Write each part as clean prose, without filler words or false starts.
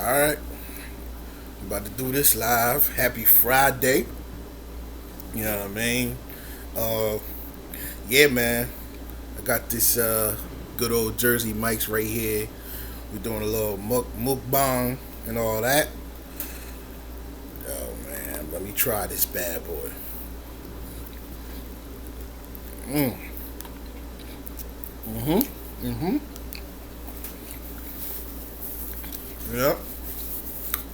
Alright, about to do this live. Happy Friday. You know what I mean? Uh, yeah, man. I got this good old Jersey Mike's right here. We're doing a little mukbang and all that. Oh, man. Let me try this bad boy. Mm. Mm-hmm. Mm-hmm. Yep.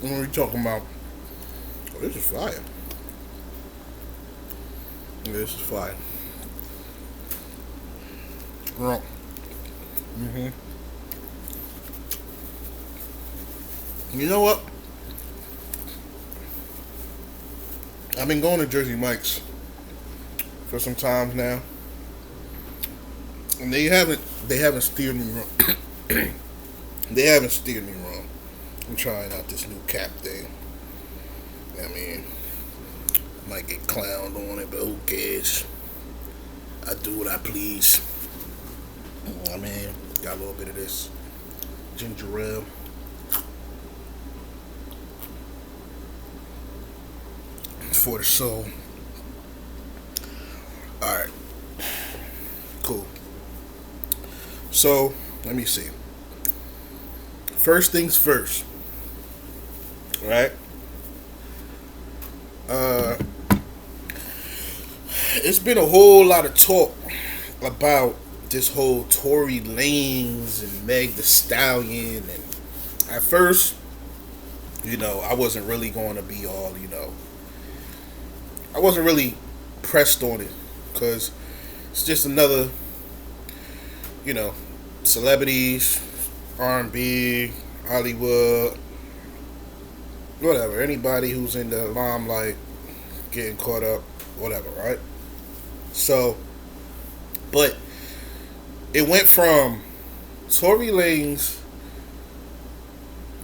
What are we talking about? Oh, this is fire. Yeah, this is fire. Well, hmm You know what? I've been going to Jersey Mike's for some time now, and they haven't steered me wrong. They haven't steered me wrong. I'm trying out this new cap thing. I mean, might get clowned on it, but who cares? I do what I please. I mean, got a little bit of this ginger ale for the soul. All right, cool. So let me see. First things first, right? Uh, it's been a whole lot of talk about this whole Tory Lanez and Meg the Stallion, and at first, I wasn't really going to be all, I wasn't really pressed on it because it's just another, you know, celebrities, R&B, Hollywood, whatever. Anybody who's in the limelight getting caught up, whatever, right? So, but it went from Tory Lanez.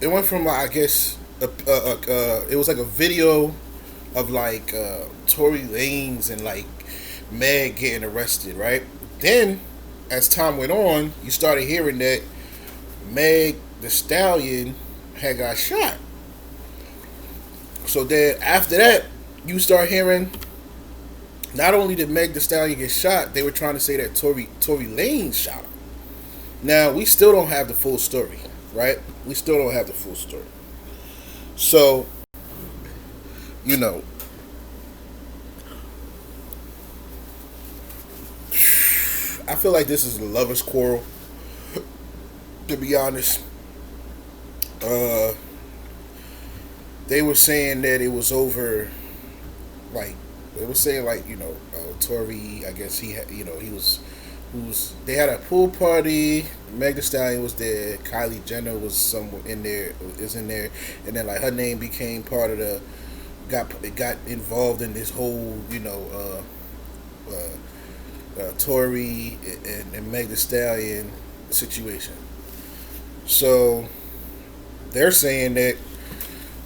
It went from I guess it was like a video of like Tory Lanez and like Meg getting arrested, right? Then, as time went on, you started hearing that Meg the Stallion had got shot. So then after that, you start hearing not only did Meg the Stallion get shot, they were trying to say that Tory Lanez shot him. Now we still don't have the full story, right? We still don't have the full story. So, you know, I feel like this is a lover's quarrel. To be honest, uh, they were saying that it was over, like they were saying like Tory. I guess he had he was they had a pool party. Meg Thee Stallion was there. Kylie Jenner was somewhere in there. Is in there, and then like her name became part of the got involved in this whole Tory and Meg Thee Stallion situation. So they're saying that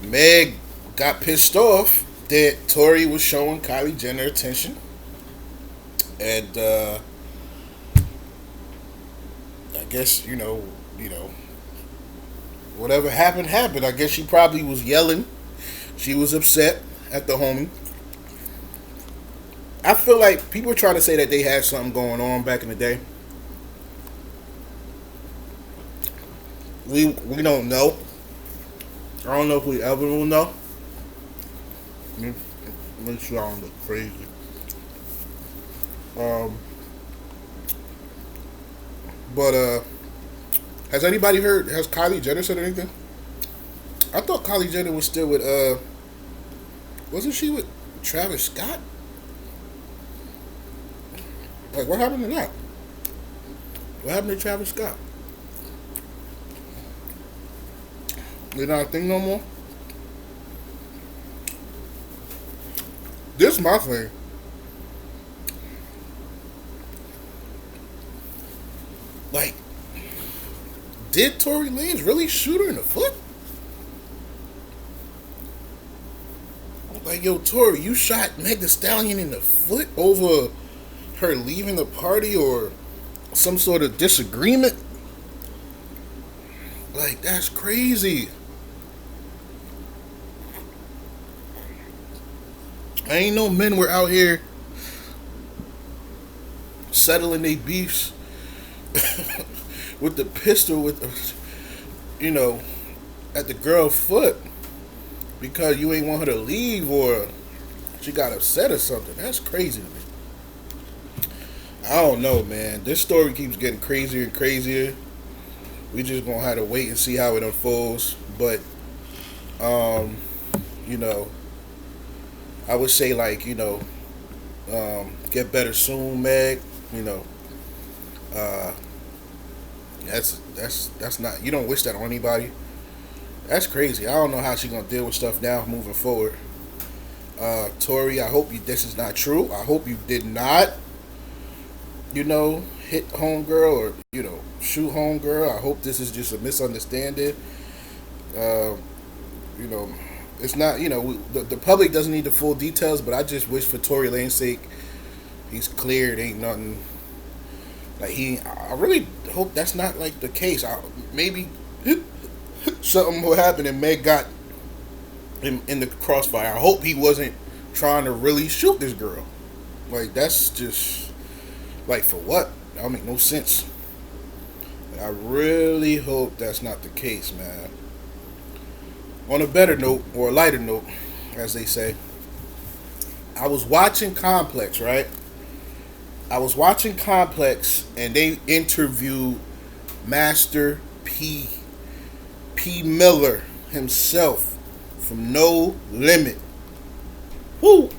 Meg got pissed off that Tory was showing Kylie Jenner attention, and I guess whatever happened. I guess she probably was yelling. She was upset at the homie. I feel like people are trying to say that they had something going on back in the day. We don't know. I don't know if we ever will know. Make sure I don't look crazy. Um, but has anybody heard? Has Kylie Jenner said anything? I thought Kylie Jenner was still with wasn't she with Travis Scott? Like, what happened to that? What happened to Travis Scott? They not a thing no more. This is my thing. Like, did Tory Lanez really shoot her in the foot? Like, yo, Tory, you shot Meg Thee Stallion in the foot over her leaving the party or some sort of disagreement? Like, that's crazy. Ain't no men were out here settling their beefs with the pistol you know, at the girl foot because you ain't want her to leave or she got upset or something. That's crazy to me. I don't know, man. This story keeps getting crazier and crazier. We just gonna have to wait and see how it unfolds. But um, you know, I would say like, get better soon, Meg. You know, uh, that's not, you don't wish that on anybody. That's crazy. I don't know how she gonna deal with stuff now moving forward. Tori, I hope this is not true. I hope you did not, hit homegirl or shoot homegirl. I hope this is just a misunderstanding. Uh, you know, it's not. The public doesn't need the full details, but I just wish for Tory Lane's sake, he's cleared. Ain't nothing like he. I really hope that's not like the case. Maybe something will happen and Meg got in the crossfire. I hope he wasn't trying to really shoot this girl. Like that's just like for what? That make no sense. I really hope that's not the case, man. On a better note, or a lighter note, as they say, I was watching Complex, right? I was watching Complex, and they interviewed Master P. Miller himself from No Limit. Woo!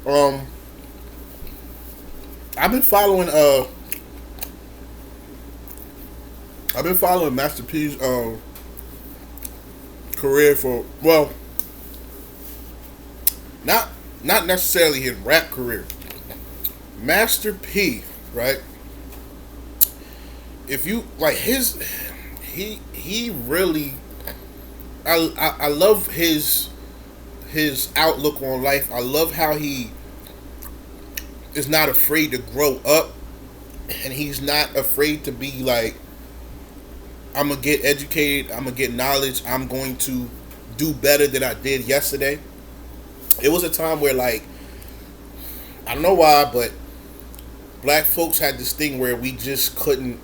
Um, I've been following Master P's career for, well, not necessarily his rap career. Master P, right? If you like he really, I love his outlook on life. I love how he is not afraid to grow up, and he's not afraid to be like, I'm gonna get educated, I'm gonna get knowledge, I'm going to do better than I did yesterday. It was a time where, like, I don't know why, but black folks had this thing where we just couldn't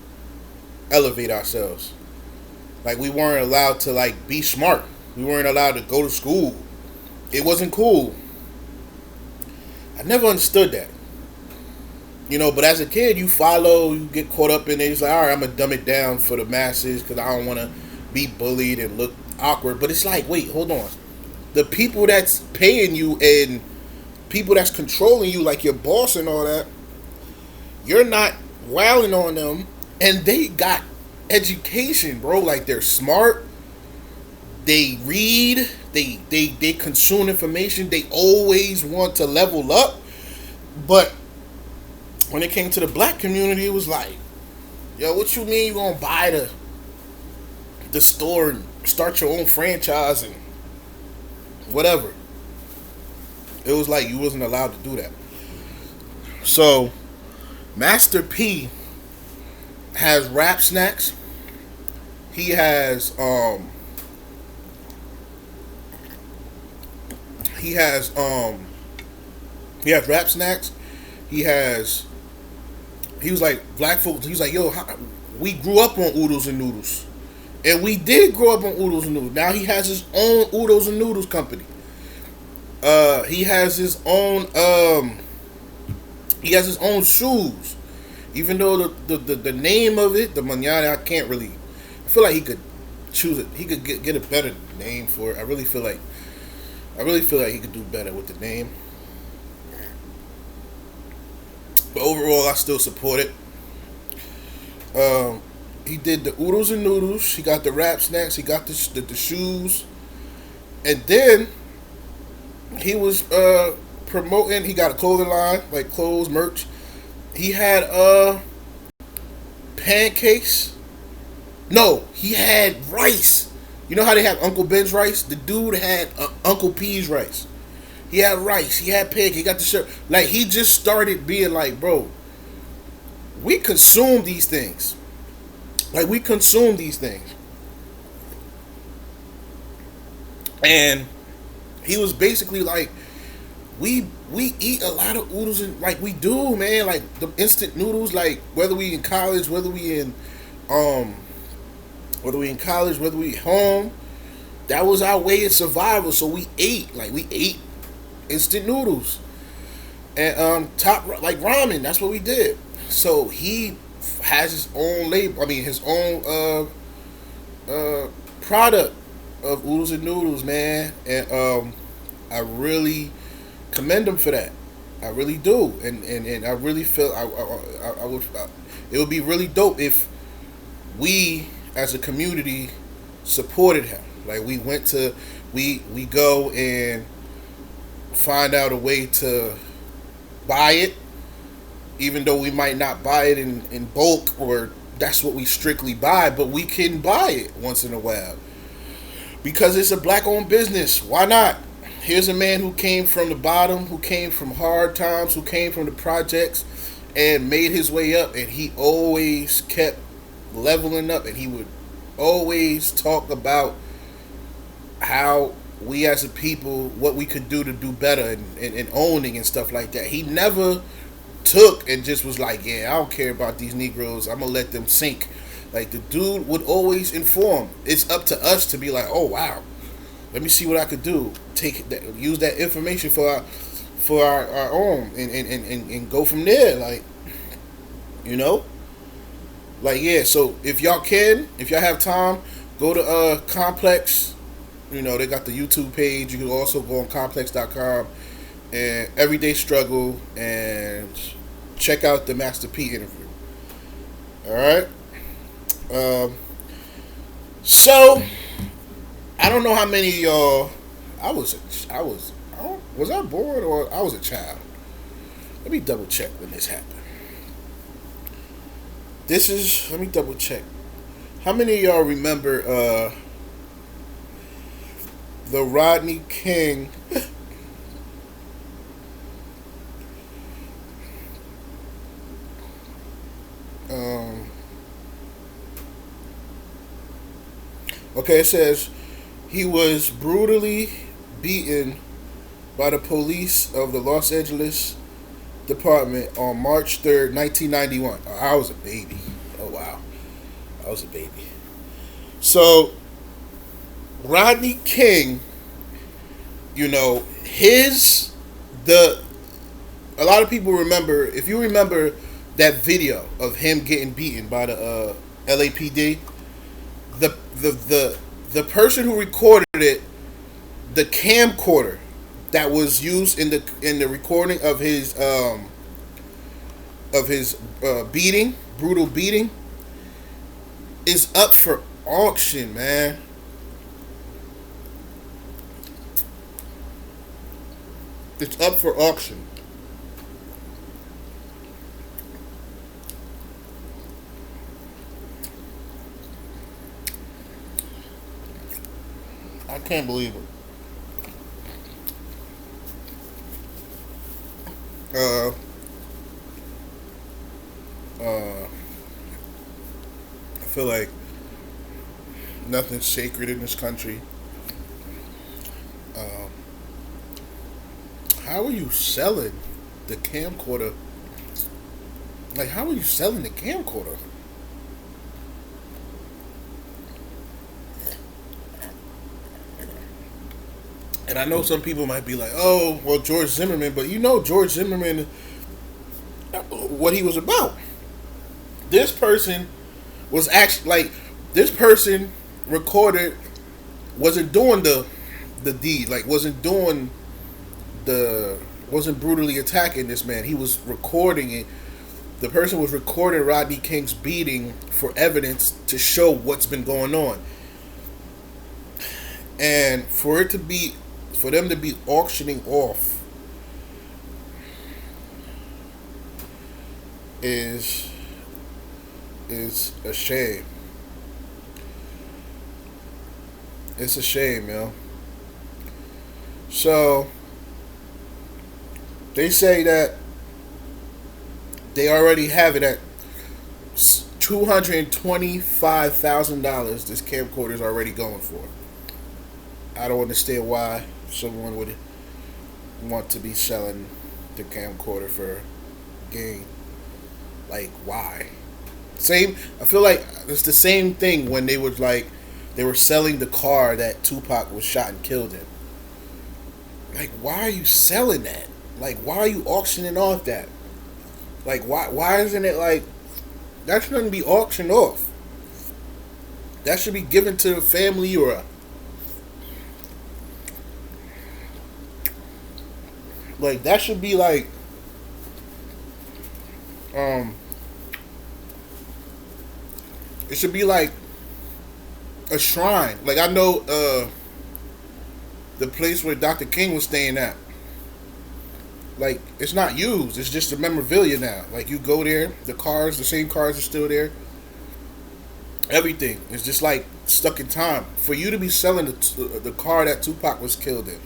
elevate ourselves. Like, we weren't allowed to, like, be smart. We weren't allowed to go to school. It wasn't cool. I never understood that. But as a kid, you follow, you get caught up in it. It's like, all right, I'm going to dumb it down for the masses because I don't want to be bullied and look awkward. But it's like, wait, hold on. The people that's paying you and people that's controlling you, like your boss and all that, you're not wailing on them. And they got education, bro. Like, they're smart. They read. They consume information. They always want to level up. But when it came to the black community, it was like, yo, what you mean you gonna buy the store and start your own franchise and whatever? It was like you wasn't allowed to do that. So Master P has Rap Snacks. He has he has Rap Snacks. He was like, black folks, he was like, yo, we grew up on oodles and noodles. And we did grow up on oodles and noodles. Now he has his own oodles and noodles company. He has his own shoes. Even though the name of it, the Manana, I feel like he could choose it. He could get a better name for it. I really feel like he could do better with the name. But overall, I still support it. He did the oodles and noodles. He got the Rap Snacks. He got the shoes. And then he was promoting. He got a clothing line, like clothes, merch. He had pancakes. No, he had rice. You know how they have Uncle Ben's rice? The dude had Uncle P's rice. He had rice. He had pig. He got the shirt. Like, he just started being like, bro, we consume these things. Like, we consume these things. And he was basically like, we eat a lot of oodles, and like we do, man, like the instant noodles, like whether we in college, um whether we in college, whether we home, that was our way of survival. So we ate instant noodles and top like ramen. That's what we did. So he has his own label. I mean, his own product of oodles and noodles, man. And I really commend him for that. I really do, and I really feel I would. It would be really dope if we as a community supported him. Like we go and find out a way to buy it, even though we might not buy it in bulk or that's what we strictly buy, but we can buy it once in a while because it's a black owned business. Why not? Here's a man who came from the bottom, who came from hard times, who came from the projects and made his way up, and he always kept leveling up, and he would always talk about how we as a people, what we could do to do better, and owning and stuff like that. He never took and just was like, yeah, I don't care about these Negroes, I'm gonna let them sink. Like, the dude would always inform. It's up to us to be like, oh wow, let me see what I could do. Take that, use that information for our own, and go from there. Like, you know, like, yeah. So if y'all have time, go to Complex. You know, they got the YouTube page. You can also go on complex.com and Everyday Struggle and check out the Master P interview. All right. So I don't know how many of y'all. Was I born or I was a child? Let me double check when this happened. Let me double check. How many of y'all remember the Rodney King okay, it says he was brutally beaten by the police of the Los Angeles Department on March 3rd, 1991. Oh, I was a baby. Oh, wow. I was a baby. So, Rodney King, you know, a lot of people remember, if you remember that video of him getting beaten by the LAPD, the person who recorded it, the camcorder that was used in the recording of his beating, brutal beating, is up for auction, man. It's up for auction. I can't believe it. Uh, I feel like nothing's sacred in this country. Um, how are you selling the camcorder? Like, how are you selling the camcorder? And I know some people might be like, "Oh, well, George Zimmerman," but you know George Zimmerman, what he was about. This person was actually like, this person recorded, wasn't doing the deed, like wasn't brutally attacking this man. He was recording it. The person was recording Rodney King's beating for evidence to show what's been going on. And for them to be auctioning off is a shame. It's a shame, yo. So they say that they already have it at $225,000. This camcorder is already going for. I don't understand why someone would want to be selling the camcorder for gain. Like, why? Same. I feel like it's the same thing when they was like they were selling the car that Tupac was shot and killed in. Like, why are you selling that? Like, why are you auctioning off that? Like, why isn't it like that shouldn't be auctioned off? That should be given to the family or like that should be like um it should be like a shrine. Like I know the place where Dr. King was staying at. Like it's not used. It's just a memorabilia now. Like you go there, the same cars are still there. Everything is just like stuck in time. For you to be selling the car that Tupac was killed in,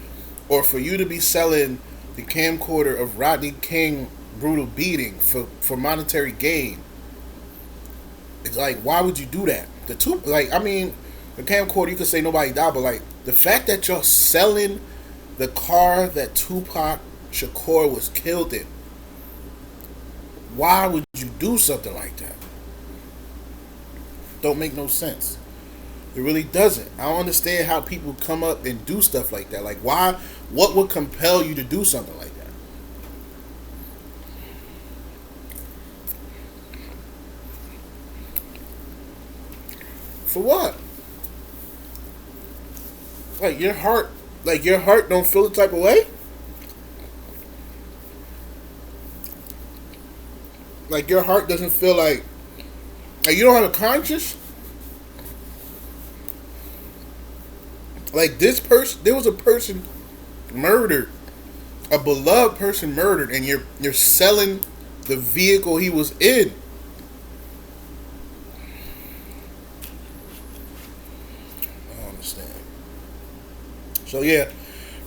or for you to be selling the camcorder of Rodney King brutal beating for monetary gain, it's like why would you do that? The camcorder you could say nobody died, but like the fact that you're selling the car that Tupac Shakur was killed in, why would you do something like that? Don't make no sense. It really doesn't. I don't understand how people come up and do stuff like that. Like, why? What would compel you to do something like that? For what? Like your heart don't feel the type of way. Like your heart doesn't feel like you don't have a conscience. Like this person, there was a person murdered, a beloved person murdered, and you're selling the vehicle he was in. I don't understand. So yeah,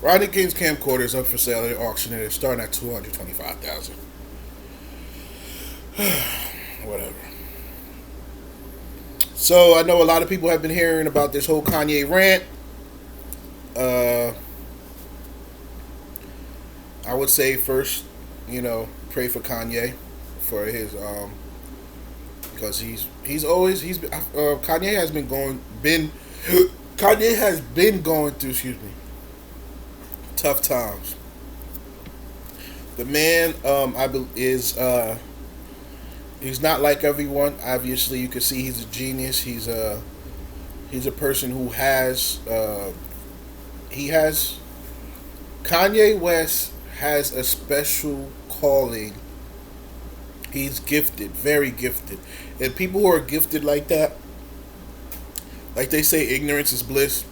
Rodney King's camcorder is up for sale at auction, and it's starting at $225,000. Whatever. So I know a lot of people have been hearing about this whole Kanye rant. Uh, I would say first, pray for Kanye for his because Kanye has been Kanye has been going through tough times. The man he's not like everyone. Obviously, you can see he's a genius. He's a person who has Kanye West has a special calling. He's gifted, very gifted. And people who are gifted like that, like they say ignorance is bliss,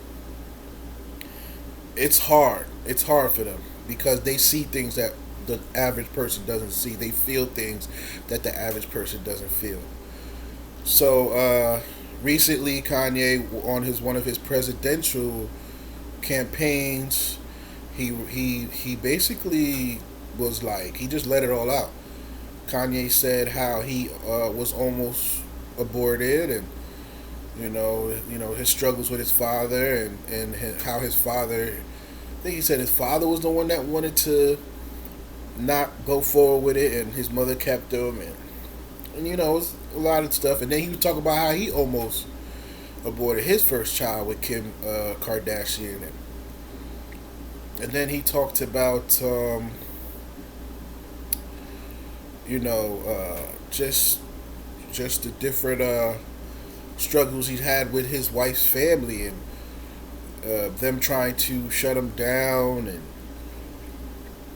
it's hard. It's hard for them because they see things that the average person doesn't see. They feel things that the average person doesn't feel. So recently Kanye on one of his presidential campaigns, he basically was like he just let it all out. Kanye said how he was almost aborted, and his struggles with his father, and how his father. I think he said his father was the one that wanted to not go forward with it, and his mother kept him, and it was a lot of stuff. And then he would talk about how he almost aborted his first child with Kim Kardashian, and then he talked about just the different struggles he's had with his wife's family, and them trying to shut him down, and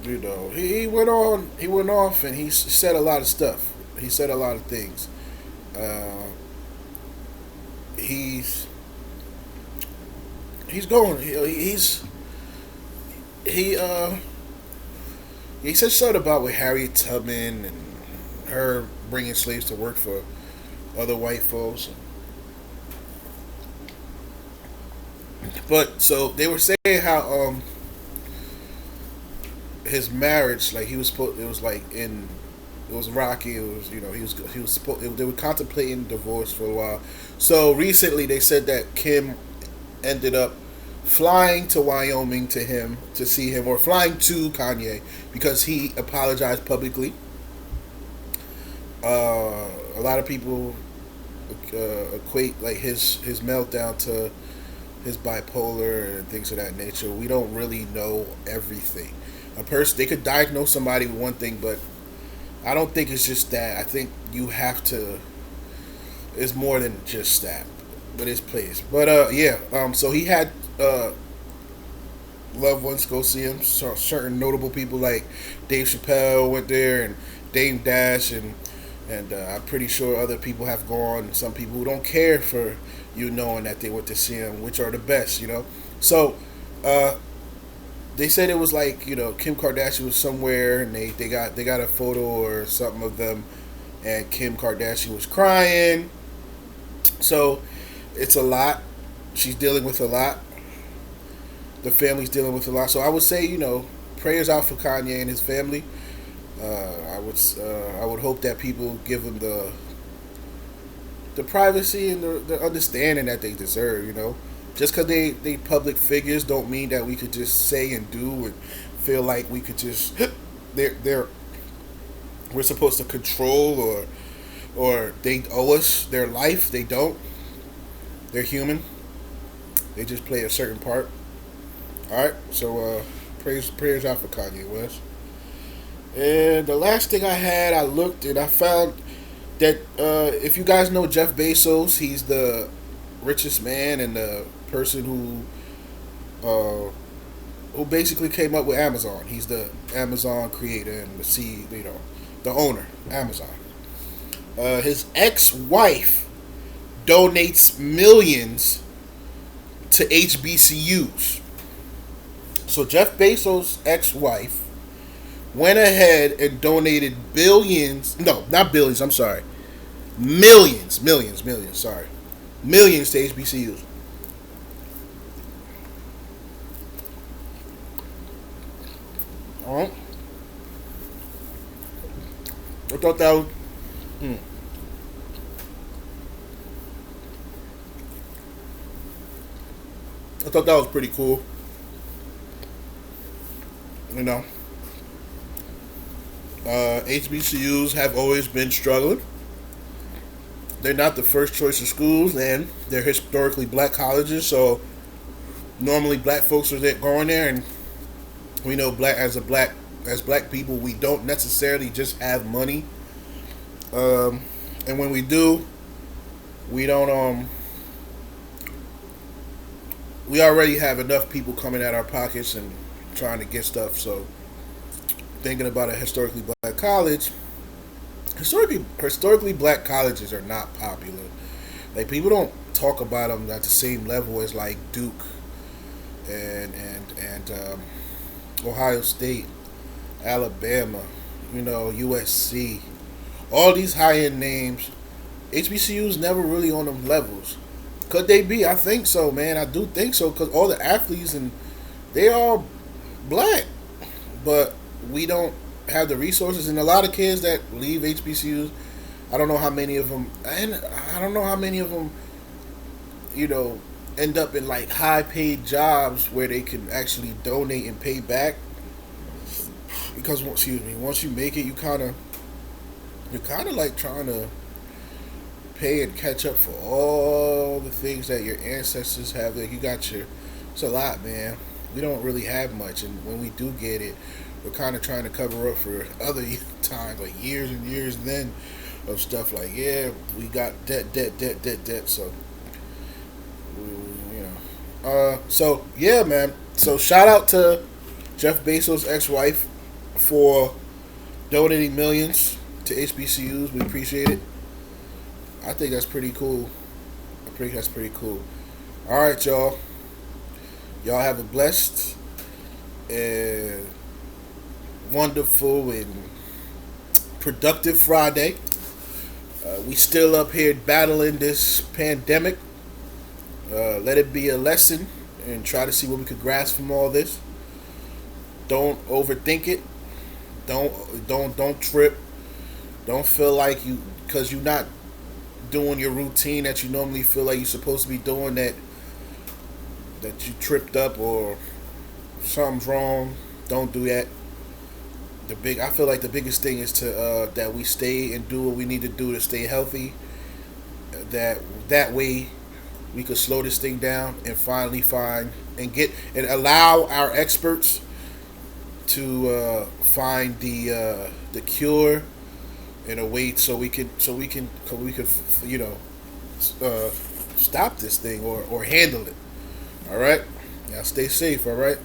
he went off, and he said a lot of stuff. He said a lot of things. He's going. He said something about with Harriet Tubman and her bringing slaves to work for other white folks. But so they were saying how his marriage, like it was like it was rocky. It was he was supposed they were contemplating divorce for a while. So recently they said that Kim ended up flying to Wyoming to him to see him, or flying to Kanye because he apologized publicly. A lot of people equate like his meltdown to his bipolar and things of that nature. We don't really know everything. A person, they could diagnose somebody with one thing, but I don't think it's just that. I think you have to. It's more than just that, but it's plays. But yeah. So he had loved ones go see him. So certain notable people like Dave Chappelle went there, and Dame Dash, and I'm pretty sure other people have gone. Some people who don't care for you knowing that they went to see him, which are the best, you know. So uh, they said it was like, Kim Kardashian was somewhere, and they got a photo or something of them, and Kim Kardashian was crying. So it's a lot. She's dealing with a lot. The family's dealing with a lot. So I would say, prayers out for Kanye and his family. I would hope that people give him the privacy and the understanding that they deserve. Just because they public figures don't mean that we could just say and do and feel like we could just they're we're supposed to control, or they owe us their life. They don't. They're human. They just play a certain part. All right. So prayers out for Kanye West. And the last thing I had, I looked and I found that if you guys know Jeff Bezos, he's the richest man and the person who basically came up with Amazon. He's the Amazon creator and the owner, Amazon. His ex-wife donates millions to HBCUs. So Jeff Bezos' ex-wife went ahead and donated billions. No, not billions. I'm sorry, millions. Sorry, millions to HBCUs. All right. I thought that was. Hmm. I thought that was pretty cool. You know, HBCUs have always been struggling. They're not the first choice of schools, and they're historically black colleges. So normally, black folks are there going there, and we know as black people, we don't necessarily just have money. And when we do, we don't. We already have enough people coming at our pockets and trying to get stuff. So thinking about a historically black college, historically black colleges are not popular. Like, people don't talk about them at the same level as like Duke and Ohio State, Alabama, USC, all these high end names. HBCUs never really on them levels. Could they be? I think so, man. I do think so, because all the athletes and they are black, but we don't have the resources. And a lot of kids that leave HBCUs, I don't know how many of them, and I don't know how many of them, end up in like high paid jobs where they can actually donate and pay back. Because once you make it, you're kind of like trying to pay and catch up for all the things that your ancestors have. Like, it's a lot, man. We don't really have much, and when we do get it, we're kind of trying to cover up for other times, like years and years then of stuff like, yeah, we got debt. So, so yeah, man. So shout out to Jeff Bezos' ex-wife for donating millions to HBCUs. We appreciate it. I think that's pretty cool. All right, y'all. Y'all have a blessed and wonderful and productive Friday. We still up here battling this pandemic. Let it be a lesson and try to see what we could grasp from all this. Don't overthink it. Don't trip. Don't feel like because you're not doing your routine that you normally feel like you're supposed to be doing, that that you tripped up or something's wrong, don't do that. I feel like the biggest thing is to that we stay and do what we need to do to stay healthy. That that way we could slow this thing down and finally find and get and allow our experts to find the cure in a way so we can you know uh, stop this thing or handle it. All right, now stay safe. All right.